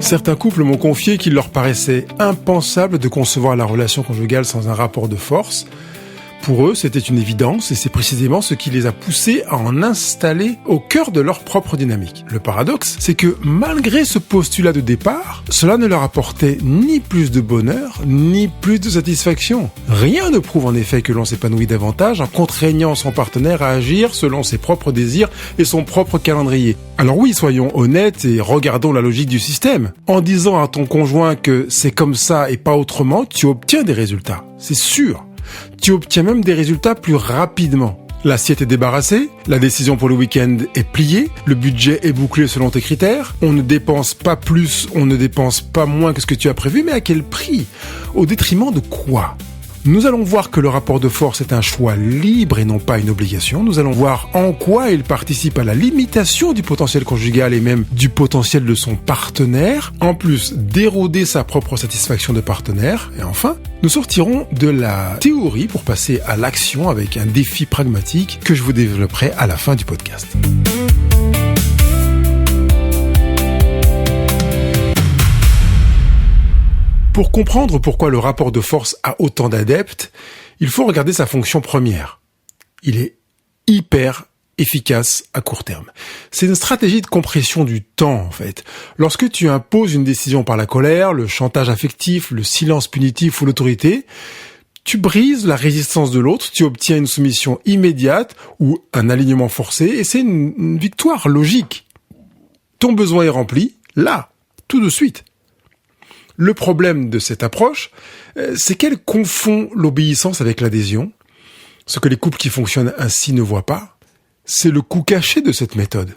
Certains couples m'ont confié qu'il leur paraissait impensable de concevoir la relation conjugale sans un rapport de force. Pour eux, c'était une évidence et c'est précisément ce qui les a poussés à en installer au cœur de leur propre dynamique. Le paradoxe, c'est que malgré ce postulat de départ, cela ne leur apportait ni plus de bonheur, ni plus de satisfaction. Rien ne prouve en effet que l'on s'épanouit davantage en contraignant son partenaire à agir selon ses propres désirs et son propre calendrier. Alors oui, soyons honnêtes et regardons la logique du système. En disant à ton conjoint que c'est comme ça et pas autrement, tu obtiens des résultats. C'est sûr. Tu obtiens même des résultats plus rapidement. L'assiette est débarrassée, la décision pour le week-end est pliée, le budget est bouclé selon tes critères, on ne dépense pas plus, on ne dépense pas moins que ce que tu as prévu, mais à quel prix ? Au détriment de quoi ? Nous allons voir que le rapport de force est un choix libre et non pas une obligation. Nous allons voir en quoi il participe à la limitation du potentiel conjugal et même du potentiel de son partenaire, en plus d'éroder sa propre satisfaction de partenaire. Et enfin, nous sortirons de la théorie pour passer à l'action avec un défi pragmatique que je vous développerai à la fin du podcast. Pour comprendre pourquoi le rapport de force a autant d'adeptes, il faut regarder sa fonction première. Il est hyper efficace à court terme. C'est une stratégie de compression du temps, en fait. Lorsque tu imposes une décision par la colère, le chantage affectif, le silence punitif ou l'autorité, tu brises la résistance de l'autre, tu obtiens une soumission immédiate ou un alignement forcé, et c'est une victoire logique. Ton besoin est rempli, là, tout de suite. Le problème de cette approche, c'est qu'elle confond l'obéissance avec l'adhésion. Ce que les couples qui fonctionnent ainsi ne voient pas, c'est le coût caché de cette méthode.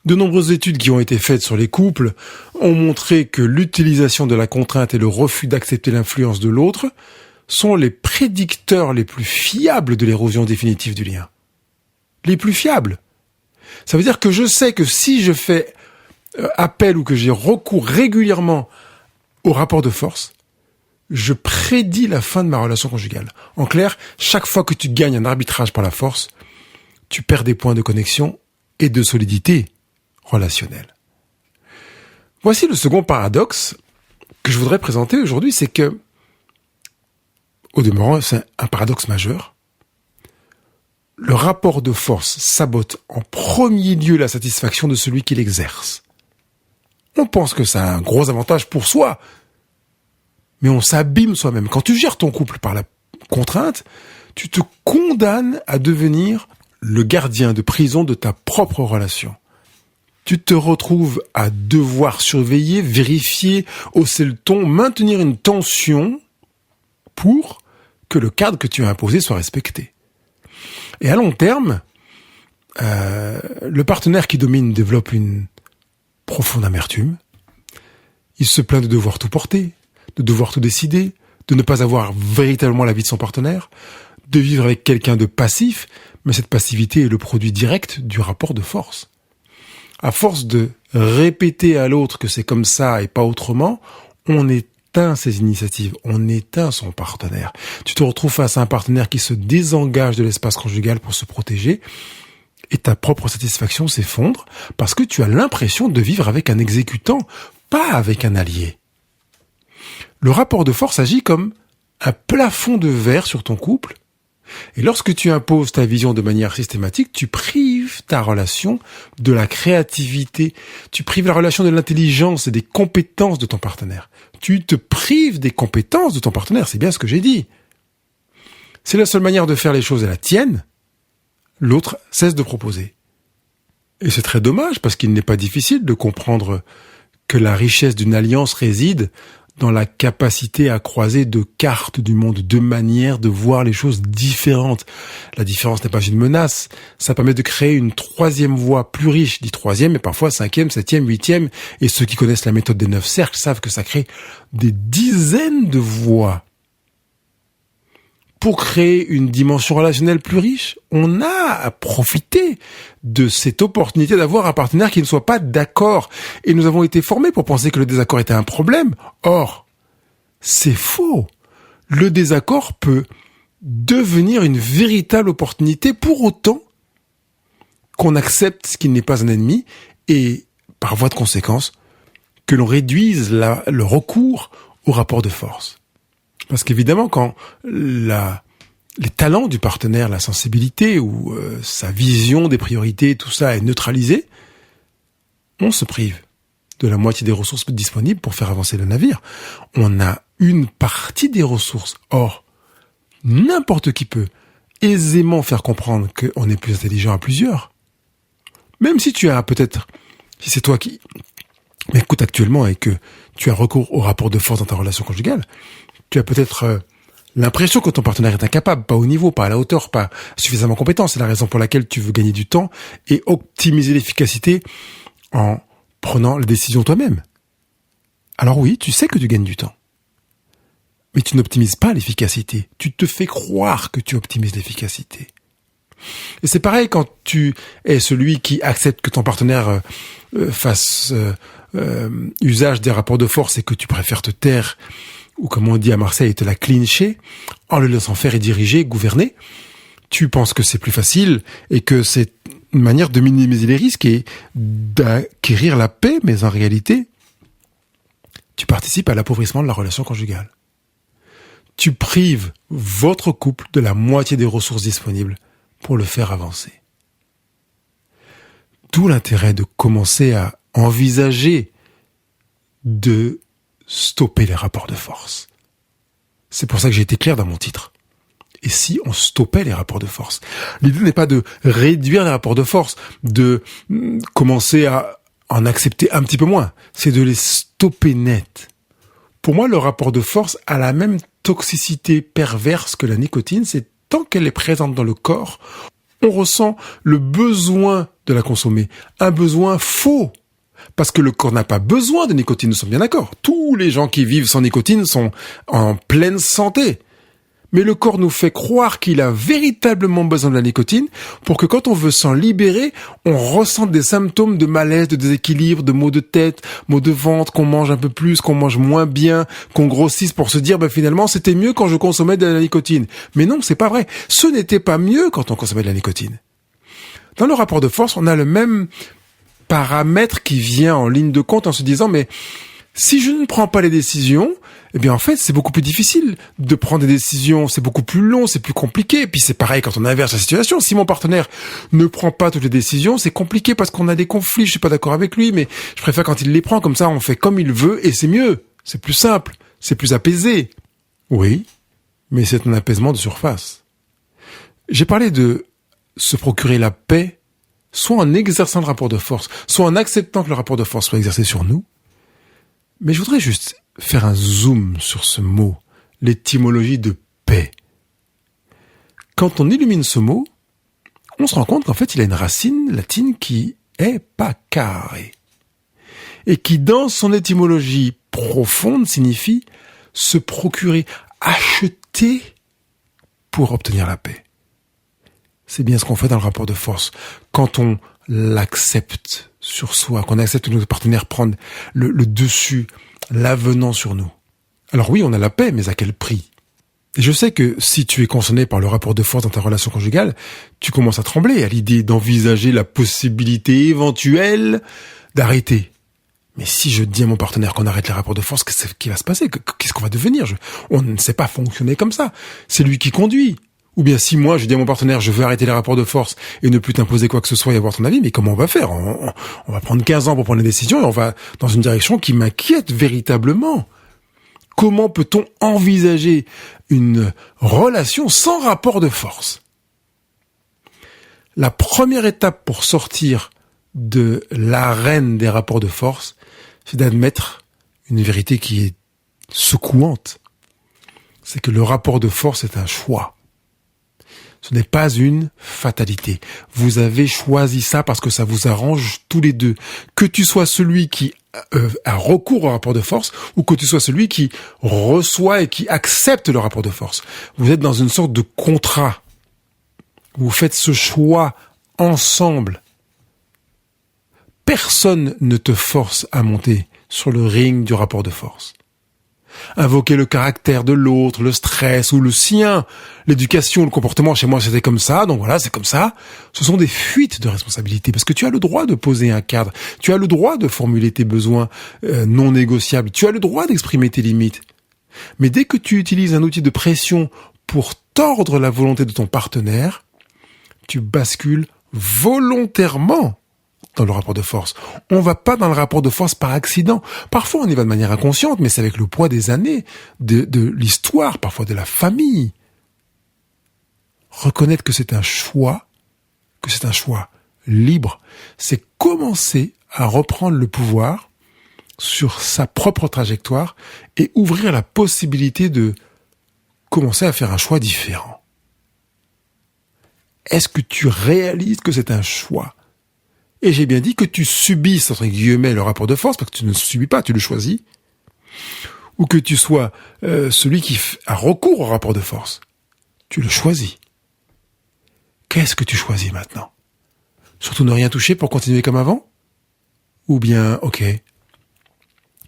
De nombreuses études qui ont été faites sur les couples ont montré que l'utilisation de la contrainte et le refus d'accepter l'influence de l'autre sont les prédicteurs les plus fiables de l'érosion définitive du lien. Les plus fiables. Ça veut dire que je sais que si je fais appel ou que j'ai recours régulièrement au rapport de force, je prédis la fin de ma relation conjugale. En clair, chaque fois que tu gagnes un arbitrage par la force, tu perds des points de connexion et de solidité relationnelle. Voici le second paradoxe que je voudrais présenter aujourd'hui, c'est que, au demeurant, c'est un paradoxe majeur. Le rapport de force sabote en premier lieu la satisfaction de celui qui l'exerce. On pense que ça a un gros avantage pour soi, mais on s'abîme soi-même. Quand tu gères ton couple par la contrainte, tu te condamnes à devenir le gardien de prison de ta propre relation. Tu te retrouves à devoir surveiller, vérifier, hausser le ton, maintenir une tension pour que le cadre que tu as imposé soit respecté. Et à long terme, le partenaire qui domine développe une profonde amertume. Il se plaint de devoir tout porter, de devoir tout décider, de ne pas avoir véritablement la vie de son partenaire, de vivre avec quelqu'un de passif, mais cette passivité est le produit direct du rapport de force. À force de répéter à l'autre que c'est comme ça et pas autrement, on éteint ses initiatives, on éteint son partenaire. Tu te retrouves face à un partenaire qui se désengage de l'espace conjugal pour se protéger, et ta propre satisfaction s'effondre parce que tu as l'impression de vivre avec un exécutant, pas avec un allié. Le rapport de force agit comme un plafond de verre sur ton couple, et lorsque tu imposes ta vision de manière systématique, tu prives ta relation de la créativité, tu prives la relation de l'intelligence et des compétences de ton partenaire. Tu te prives des compétences de ton partenaire, c'est bien ce que j'ai dit. C'est la seule manière de faire les choses à la tienne. L'autre cesse de proposer. Et c'est très dommage parce qu'il n'est pas difficile de comprendre que la richesse d'une alliance réside dans la capacité à croiser deux cartes du monde, deux manières de voir les choses différentes. La différence n'est pas une menace, ça permet de créer une troisième voie plus riche, dit troisième, mais parfois cinquième, septième, huitième, et ceux qui connaissent la méthode des 9 cercles savent que ça crée des dizaines de voies. Pour créer une dimension relationnelle plus riche, on a à profiter de cette opportunité d'avoir un partenaire qui ne soit pas d'accord. Et nous avons été formés pour penser que le désaccord était un problème. Or, c'est faux. Le désaccord peut devenir une véritable opportunité pour autant qu'on accepte ce qui n'est pas un ennemi et, par voie de conséquence, que l'on réduise le recours au rapport de force. Parce qu'évidemment, quand les talents du partenaire, la sensibilité ou sa vision des priorités, tout ça est neutralisé, on se prive de la moitié des ressources disponibles pour faire avancer le navire. On a une partie des ressources. Or, n'importe qui peut aisément faire comprendre qu'on est plus intelligent à plusieurs. Même si si c'est toi qui m'écoutes actuellement et que tu as recours au rapport de force dans ta relation conjugale, tu as peut-être l'impression que ton partenaire est incapable, pas au niveau, pas à la hauteur, pas suffisamment compétent. C'est la raison pour laquelle tu veux gagner du temps et optimiser l'efficacité en prenant la décision toi-même. Alors oui, tu sais que tu gagnes du temps. Mais tu n'optimises pas l'efficacité. Tu te fais croire que tu optimises l'efficacité. Et c'est pareil quand tu es celui qui accepte que ton partenaire fasse usage des rapports de force et que tu préfères te taire, ou comme on dit à Marseille, te la clincher, en le laissant faire et diriger, gouverner. Tu penses que c'est plus facile et que c'est une manière de minimiser les risques et d'acquérir la paix, mais en réalité, tu participes à l'appauvrissement de la relation conjugale. Tu prives votre couple de la moitié des ressources disponibles pour le faire avancer. D'où l'intérêt de commencer à envisager de stopper les rapports de force. C'est pour ça que j'ai été clair dans mon titre. Et si on stoppait les rapports de force? L'idée n'est pas de réduire les rapports de force, de commencer à en accepter un petit peu moins. C'est de les stopper net. Pour moi, le rapport de force a la même toxicité perverse que la nicotine. C'est tant qu'elle est présente dans le corps, on ressent le besoin de la consommer. Un besoin faux. Parce que le corps n'a pas besoin de nicotine, nous sommes bien d'accord. Tous les gens qui vivent sans nicotine sont en pleine santé. Mais le corps nous fait croire qu'il a véritablement besoin de la nicotine pour que quand on veut s'en libérer, on ressente des symptômes de malaise, de déséquilibre, de maux de tête, maux de ventre, qu'on mange un peu plus, qu'on mange moins bien, qu'on grossisse pour se dire finalement c'était mieux quand je consommais de la nicotine. Mais non, c'est pas vrai. Ce n'était pas mieux quand on consommait de la nicotine. Dans le rapport de force, on a le même paramètre qui vient en ligne de compte en se disant mais si je ne prends pas les décisions, eh bien en fait c'est beaucoup plus difficile de prendre des décisions, c'est beaucoup plus long, c'est plus compliqué. Et puis c'est pareil quand on inverse la situation. Si mon partenaire ne prend pas toutes les décisions, c'est compliqué parce qu'on a des conflits, je suis pas d'accord avec lui, mais je préfère quand il les prend, comme ça on fait comme il veut et c'est mieux, c'est plus simple, c'est plus apaisé. Oui, mais c'est un apaisement de surface. J'ai parlé de se procurer la paix soit en exerçant le rapport de force, soit en acceptant que le rapport de force soit exercé sur nous. Mais je voudrais juste faire un zoom sur ce mot, l'étymologie de paix. Quand on illumine ce mot, on se rend compte qu'en fait, il a une racine latine qui est pacare, et qui, dans son étymologie profonde, signifie se procurer, acheter pour obtenir la paix. C'est bien ce qu'on fait dans le rapport de force. Quand on l'accepte sur soi, qu'on accepte que notre partenaire prenne le dessus, l'avenant sur nous. Alors oui, on a la paix, mais à quel prix? Et je sais que si tu es concerné par le rapport de force dans ta relation conjugale, tu commences à trembler à l'idée d'envisager la possibilité éventuelle d'arrêter. Mais si je dis à mon partenaire qu'on arrête les rapports de force, qu'est-ce qui va se passer? Qu'est-ce qu'on va devenir? On ne sait pas fonctionner comme ça. C'est lui qui conduit. Ou bien si moi, je dis à mon partenaire, je veux arrêter les rapports de force et ne plus t'imposer quoi que ce soit et avoir ton avis, mais comment on va faire? On va prendre 15 ans pour prendre les décisions et on va dans une direction qui m'inquiète véritablement. Comment peut-on envisager une relation sans rapport de force? La première étape pour sortir de l'arène des rapports de force, c'est d'admettre une vérité qui est secouante. C'est que le rapport de force est un choix. Ce n'est pas une fatalité. Vous avez choisi ça parce que ça vous arrange tous les deux. Que tu sois celui qui a recours au rapport de force ou que tu sois celui qui reçoit et qui accepte le rapport de force. Vous êtes dans une sorte de contrat. Vous faites ce choix ensemble. Personne ne te force à monter sur le ring du rapport de force. Invoquer le caractère de l'autre, le stress ou le sien, l'éducation, le comportement, chez moi c'était comme ça, donc voilà, c'est comme ça. Ce sont des fuites de responsabilité parce que tu as le droit de poser un cadre, tu as le droit de formuler tes besoins non négociables, tu as le droit d'exprimer tes limites. Mais dès que tu utilises un outil de pression pour tordre la volonté de ton partenaire, tu bascules volontairement dans le rapport de force. On va pas dans le rapport de force par accident. Parfois, on y va de manière inconsciente, mais c'est avec le poids des années, de l'histoire, parfois de la famille. Reconnaître que c'est un choix libre, c'est commencer à reprendre le pouvoir sur sa propre trajectoire et ouvrir la possibilité de commencer à faire un choix différent. Est-ce que tu réalises que c'est un choix ? Et j'ai bien dit que tu subisses, entre guillemets, le rapport de force, parce que tu ne le subis pas, tu le choisis. Ou que tu sois celui qui a recours au rapport de force. Tu le choisis. Qu'est-ce que tu choisis maintenant ? Surtout ne rien toucher pour continuer comme avant ? Ou bien, ok,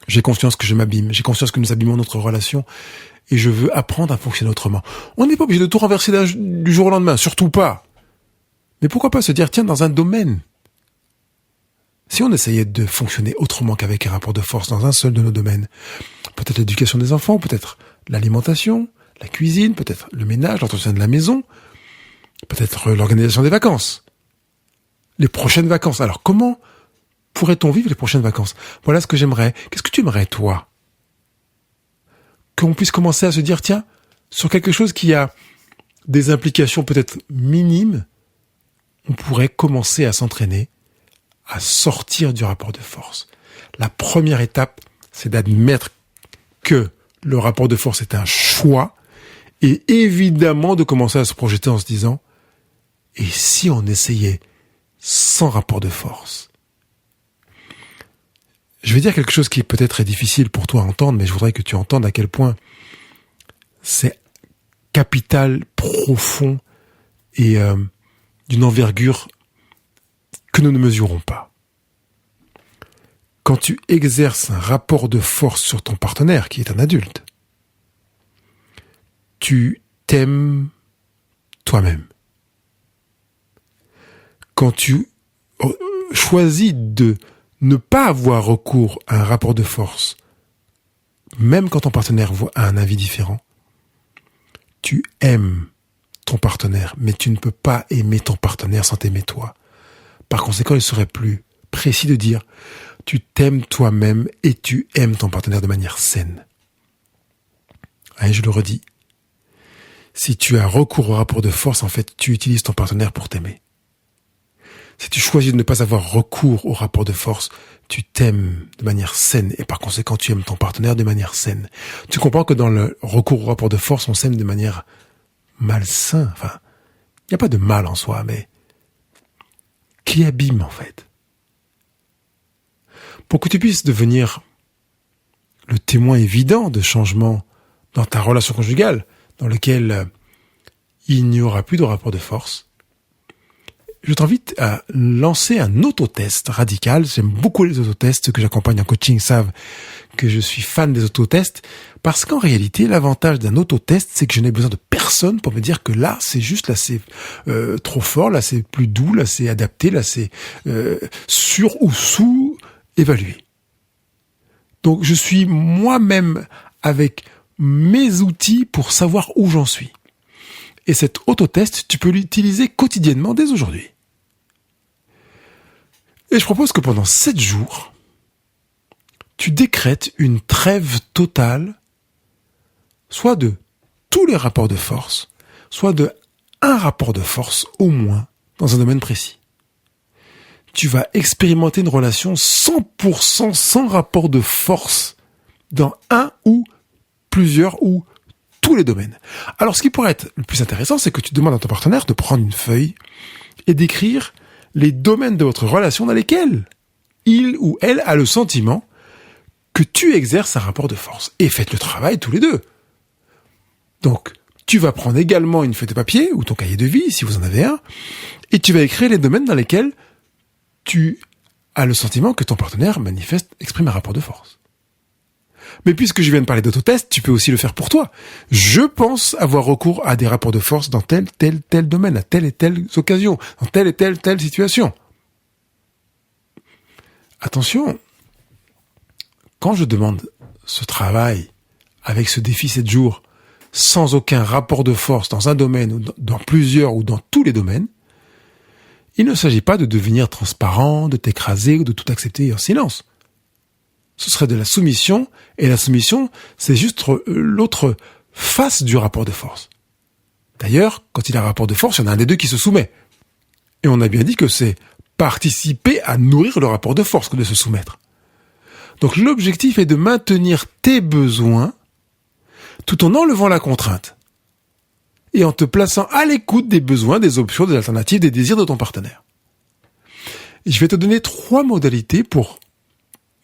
j'ai conscience que je m'abîme, j'ai conscience que nous abîmons notre relation et je veux apprendre à fonctionner autrement. On n'est pas obligé de tout renverser du jour au lendemain, surtout pas. Mais pourquoi pas se dire, tiens, dans un domaine, si on essayait de fonctionner autrement qu'avec un rapport de force dans un seul de nos domaines, peut-être l'éducation des enfants, peut-être l'alimentation, la cuisine, peut-être le ménage, l'entretien de la maison, peut-être l'organisation des vacances, les prochaines vacances. Alors comment pourrait-on vivre les prochaines vacances ? Voilà ce que j'aimerais. Qu'est-ce que tu aimerais, toi ? Qu'on puisse commencer à se dire, tiens, sur quelque chose qui a des implications peut-être minimes, on pourrait commencer à s'entraîner à sortir du rapport de force. La première étape, c'est d'admettre que le rapport de force est un choix et évidemment de commencer à se projeter en se disant « Et si on essayait sans rapport de force ?» Je vais dire quelque chose qui peut-être est difficile pour toi à entendre, mais je voudrais que tu entendes à quel point c'est capital, profond et d'une envergure que nous ne mesurons pas. Quand tu exerces un rapport de force sur ton partenaire, qui est un adulte, tu t'aimes toi-même. Quand tu choisis de ne pas avoir recours à un rapport de force, même quand ton partenaire a un avis différent, tu aimes ton partenaire, mais tu ne peux pas aimer ton partenaire sans t'aimer toi. Par conséquent, il serait plus précis de dire tu t'aimes toi-même et tu aimes ton partenaire de manière saine. Et je le redis, si tu as recours au rapport de force, en fait, tu utilises ton partenaire pour t'aimer. Si tu choisis de ne pas avoir recours au rapport de force, tu t'aimes de manière saine et par conséquent, tu aimes ton partenaire de manière saine. Tu comprends que dans le recours au rapport de force, on s'aime de manière malsaine. Enfin, il n'y a pas de mal en soi, mais qui abîme en fait. Pour que tu puisses devenir le témoin évident de changements dans ta relation conjugale, dans lequel il n'y aura plus de rapport de force, je t'invite à lancer un autotest radical. J'aime beaucoup les autotests. Ceux que j'accompagne en coaching savent que je suis fan des autotests parce qu'en réalité, l'avantage d'un autotest, c'est que je n'ai besoin de personne pour me dire que là, c'est juste, là, c'est trop fort, là, c'est plus doux, là, c'est adapté, là, c'est sur ou sous-évalué. Donc, je suis moi-même avec mes outils pour savoir où j'en suis. Et cet autotest, tu peux l'utiliser quotidiennement dès aujourd'hui. Et je propose que pendant 7 jours, tu décrètes une trêve totale, soit de tous les rapports de force, soit de un rapport de force au moins dans un domaine précis. Tu vas expérimenter une relation 100% sans rapport de force dans un ou plusieurs ou tous les domaines. Alors, ce qui pourrait être le plus intéressant, c'est que tu demandes à ton partenaire de prendre une feuille et d'écrire les domaines de votre relation dans lesquels il ou elle a le sentiment que tu exerces un rapport de force. Et faites le travail tous les deux. Donc, tu vas prendre également une feuille de papier ou ton cahier de vie, si vous en avez un, et tu vas écrire les domaines dans lesquels tu as le sentiment que ton partenaire exprime un rapport de force. Mais puisque je viens de parler d'autotest, tu peux aussi le faire pour toi. Je pense avoir recours à des rapports de force dans tel domaine, à telle et telle occasion, dans telle et telle situation. Attention, quand je demande ce travail avec ce défi 7 jours, sans aucun rapport de force dans un domaine, ou dans plusieurs, ou dans tous les domaines, il ne s'agit pas de devenir transparent, de t'écraser ou de tout accepter en silence. Ce serait de la soumission, et la soumission, c'est juste l'autre face du rapport de force. D'ailleurs, quand il y a un rapport de force, il y en a un des deux qui se soumet. Et on a bien dit que c'est participer à nourrir le rapport de force que de se soumettre. Donc l'objectif est de maintenir tes besoins tout en enlevant la contrainte et en te plaçant à l'écoute des besoins, des options, des alternatives, des désirs de ton partenaire. Et je vais te donner 3 modalités pour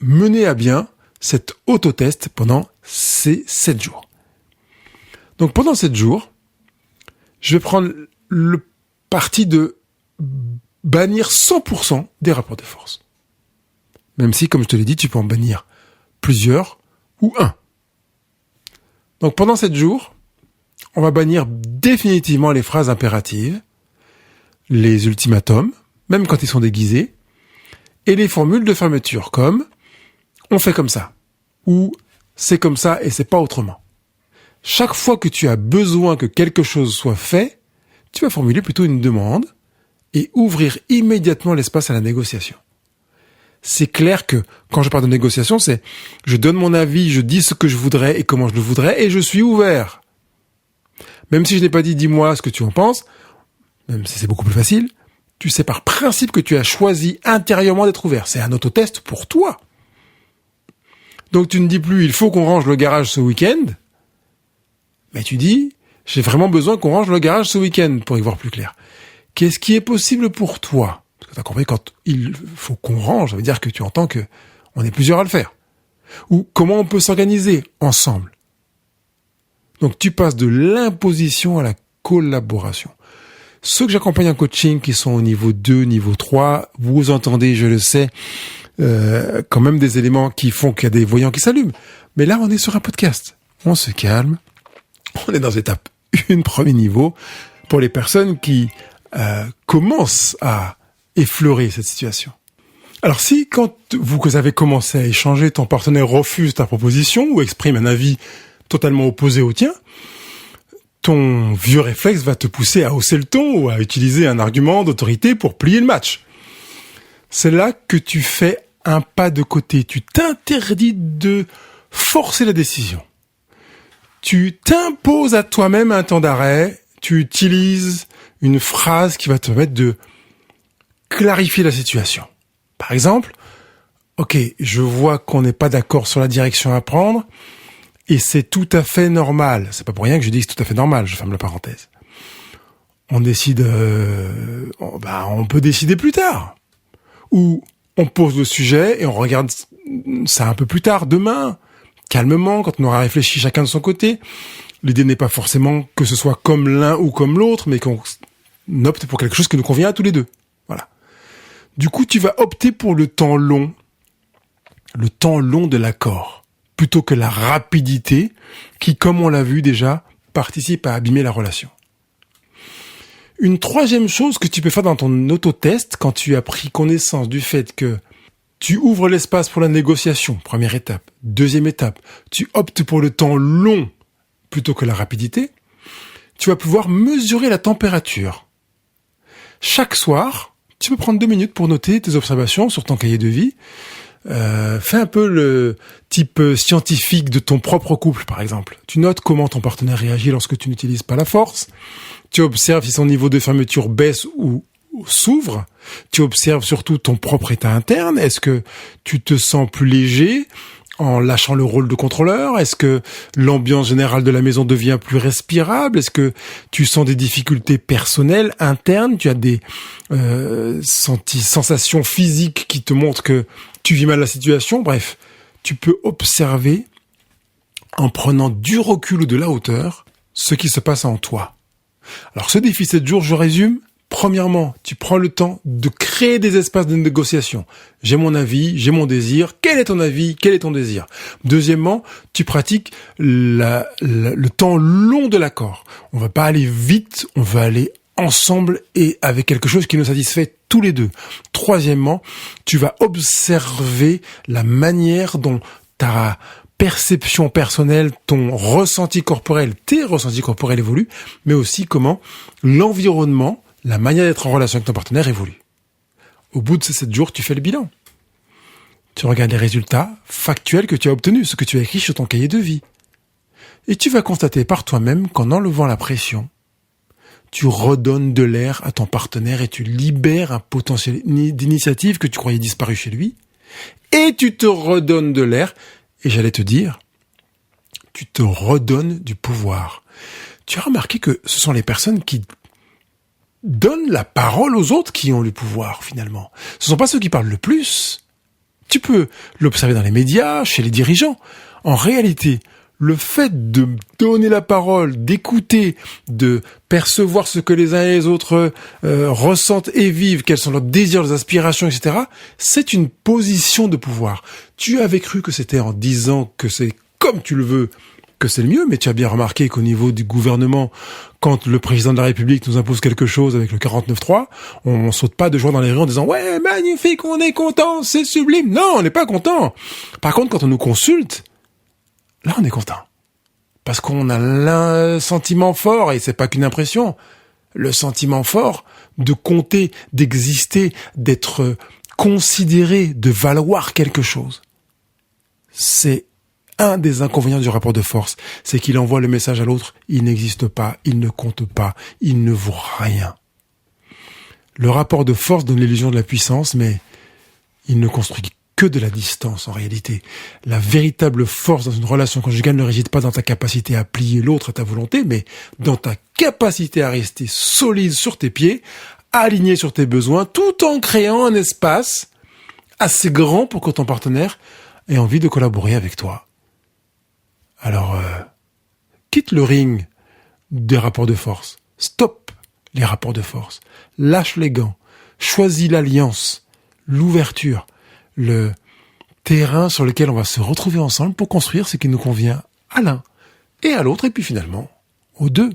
mener à bien cet autotest pendant ces 7 jours. Donc pendant 7 jours, je vais prendre le parti de bannir 100% des rapports de force. Même si, comme je te l'ai dit, tu peux en bannir plusieurs ou un. Donc pendant 7 jours, on va bannir définitivement les phrases impératives, les ultimatums, même quand ils sont déguisés, et les formules de fermeture comme « on fait comme ça » ou « c'est comme ça et c'est pas autrement ». Chaque fois que tu as besoin que quelque chose soit fait, tu vas formuler plutôt une demande et ouvrir immédiatement l'espace à la négociation. C'est clair que quand je parle de négociation, c'est je donne mon avis, je dis ce que je voudrais et comment je le voudrais et je suis ouvert. Même si je n'ai pas dit dis-moi ce que tu en penses, même si c'est beaucoup plus facile, tu sais par principe que tu as choisi intérieurement d'être ouvert. C'est un autotest pour toi. Donc tu ne dis plus il faut qu'on range le garage ce week-end, mais tu dis j'ai vraiment besoin qu'on range le garage ce week-end pour y voir plus clair. Qu'est-ce qui est possible pour toi ? Parce que tu as compris, quand il faut qu'on range, ça veut dire que tu entends que on est plusieurs à le faire. Ou comment on peut s'organiser ensemble. Donc tu passes de l'imposition à la collaboration. Ceux que j'accompagne en coaching qui sont au niveau 2, niveau 3, vous entendez, je le sais, quand même des éléments qui font qu'il y a des voyants qui s'allument. Mais là, on est sur un podcast. On se calme. On est dans étape 1, premier niveau, pour les personnes qui commencent à effleurer cette situation. Alors si, quand vous avez commencé à échanger, ton partenaire refuse ta proposition ou exprime un avis totalement opposé au tien, ton vieux réflexe va te pousser à hausser le ton ou à utiliser un argument d'autorité pour plier le match. C'est là que tu fais un pas de côté. Tu t'interdis de forcer la décision. Tu t'imposes à toi-même un temps d'arrêt. Tu utilises une phrase qui va te permettre de clarifier la situation. Par exemple, ok, je vois qu'on n'est pas d'accord sur la direction à prendre. Et c'est tout à fait normal. C'est pas pour rien que je dis que c'est tout à fait normal. Je ferme la parenthèse. On décide, on peut décider plus tard. Ou on pose le sujet et on regarde ça un peu plus tard, demain, calmement, quand on aura réfléchi chacun de son côté. L'idée n'est pas forcément que ce soit comme l'un ou comme l'autre, mais qu'on opte pour quelque chose qui nous convient à tous les deux. Voilà. Du coup, tu vas opter pour le temps long de l'accord, plutôt que la rapidité qui, comme on l'a vu déjà, participe à abîmer la relation. Une troisième chose que tu peux faire dans ton autotest, quand tu as pris connaissance du fait que tu ouvres l'espace pour la négociation, première étape. Deuxième étape, tu optes pour le temps long plutôt que la rapidité, tu vas pouvoir mesurer la température. Chaque soir, tu peux prendre 2 minutes pour noter tes observations sur ton cahier de vie. Fais un peu le type scientifique de ton propre couple, par exemple. Tu notes comment ton partenaire réagit lorsque tu n'utilises pas la force. Tu observes si son niveau de fermeture baisse ou s'ouvre. Tu observes surtout ton propre état interne. Est-ce que tu te sens plus léger en lâchant le rôle de contrôleur? Est-ce que l'ambiance générale de la maison devient plus respirable? Est-ce que tu sens des difficultés personnelles, internes? Tu as des sensations physiques qui te montrent que tu vis mal la situation? Bref, tu peux observer en prenant du recul ou de la hauteur ce qui se passe en toi. Alors ce défi 7 jours, je résume, Premièrement, tu prends le temps de créer des espaces de négociation. J'ai mon avis, j'ai mon désir. Quel est ton avis? Quel est ton désir? Deuxièmement, tu pratiques le temps long de l'accord. On va pas aller vite, on va aller ensemble et avec quelque chose qui nous satisfait tous les deux. Troisièmement, tu vas observer la manière dont ta perception personnelle, ton ressenti corporel, tes ressentis corporels évoluent, mais aussi comment l'environnement, la manière d'être en relation avec ton partenaire évolue. Au bout de ces 7 jours, tu fais le bilan. Tu regardes les résultats factuels que tu as obtenus, ce que tu as écrit sur ton cahier de vie. Et tu vas constater par toi-même qu'en enlevant la pression, tu redonnes de l'air à ton partenaire et tu libères un potentiel d'initiative que tu croyais disparu chez lui. Et tu te redonnes de l'air. Et j'allais te dire, tu te redonnes du pouvoir. Tu as remarqué que ce sont les personnes qui donnent la parole aux autres qui ont le pouvoir, finalement. Ce ne sont pas ceux qui parlent le plus. Tu peux l'observer dans les médias, chez les dirigeants. En réalité, le fait de donner la parole, d'écouter, de percevoir ce que les uns et les autres ressentent et vivent, quels sont leurs désirs, leurs aspirations, etc., c'est une position de pouvoir. Tu avais cru que c'était en disant que c'est comme tu le veux que c'est le mieux, mais tu as bien remarqué qu'au niveau du gouvernement, quand le président de la République nous impose quelque chose avec le 49.3, on saute pas de joie dans les rues en disant « Ouais, magnifique, on est content, c'est sublime !» Non, on n'est pas content. Par contre, quand on nous consulte, là, on est content. Parce qu'on a le sentiment fort, et c'est pas qu'une impression, le sentiment fort de compter, d'exister, d'être considéré, de valoir quelque chose. C'est un des inconvénients du rapport de force, c'est qu'il envoie le message à l'autre, il n'existe pas, il ne compte pas, il ne vaut rien. Le rapport de force donne l'illusion de la puissance, mais il ne construit que de la distance en réalité. La véritable force dans une relation conjugale ne réside pas dans ta capacité à plier l'autre à ta volonté, mais dans ta capacité à rester solide sur tes pieds, aligné sur tes besoins, tout en créant un espace assez grand pour que ton partenaire ait envie de collaborer avec toi. Alors, quitte le ring des rapports de force. Stop les rapports de force. Lâche les gants. Choisis l'alliance, l'ouverture, le terrain sur lequel on va se retrouver ensemble pour construire ce qui nous convient à l'un et à l'autre, et puis finalement aux deux.